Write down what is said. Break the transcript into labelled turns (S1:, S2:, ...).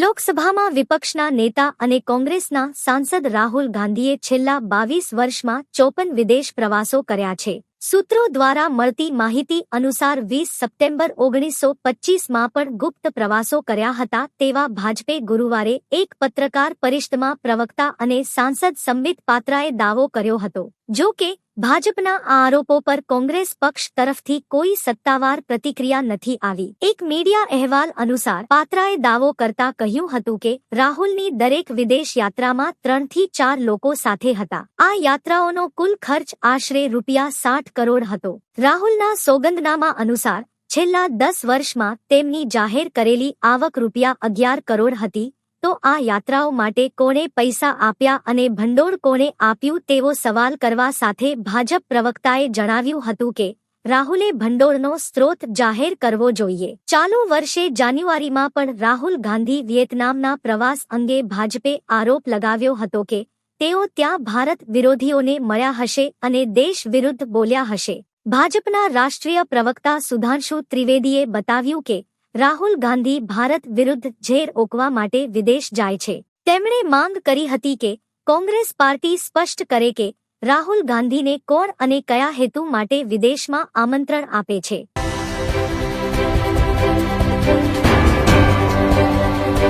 S1: લોકસભામાં વિપક્ષના નેતા અને કોંગ્રેસના સાંસદ રાહુલ ગાંધીએ છેલ્લા 22 વર્ષમાં 54 વિદેશ પ્રવાસો કર્યા છે. સૂત્રો દ્વારા મળતી માહિતી અનુસાર 20 સપ્ટેમ્બર 1925માં પણ ગુપ્ત પ્રવાસો કર્યા હતા તેવા ભાજપે ગુરુવારે એક પત્રકાર પરિષદમાં પ્રવક્તા અને સાંસદ સંબિત પાત્રાએ દાવો કર્યો હતો. જો કે ભાજપના આ આરોપો પર કોંગ્રેસ પક્ષ તરફથી કોઈ સત્તાવાર પ્રતિક્રિયા નથી આવી. એક મીડિયા અહેવાલ અનુસાર પાત્રાએ દાવો કરતા કહ્યું હતું કે રાહુલની દરેક વિદેશ યાત્રામાં 3 થી 4 લોકો સાથે હતા. આ યાત્રાઓનો કુલ ખર્ચ આશરે ₹60 કરોડ હતો. રાહુલના સોગંદનામા અનુસાર છેલ્લા 10 વર્ષમાં તેમની જાહેર કરેલી આવક ₹11 કરોડ હતી. તો આ યાત્રાઓ માટે કોણે પૈસા આપ્યા અને ભંડોળ કોણે આપ્યું તેવો સવાલ કરવા સાથે ભાજપ પ્રવક્તાએ જણાવ્યું હતું કે રાહુલે ભંડોળનો સ્ત્રોત જાહેર કરવો જોઈએ. ચાલુ વર્ષે જાન્યુઆરીમાં પણ રાહુલ ગાંધી વિયેતનામના પ્રવાસ અંગે ભાજપે આરોપ લગાવ્યો હતો કે તેઓ ત્યાં ભારત વિરોધીઓને મળ્યા હશે અને દેશ વિરુદ્ધ બોલ્યા હશે. ભાજપના રાષ્ટ્રીય પ્રવક્તા સુધાંશુ ત્રિવેદીએ બતાવ્યું કે રાહુલ ગાંધી ભારત વિરુદ્ધ ઝેર ઓકવા માટે વિદેશ જાય છે. તેમણે માંગ કરી હતી કે કોંગ્રેસ પાર્ટી સ્પષ્ટ કરે કે રાહુલ ગાંધીને કોણ અને કયા હેતુ માટે વિદેશમાં આમંત્રણ આપે છે.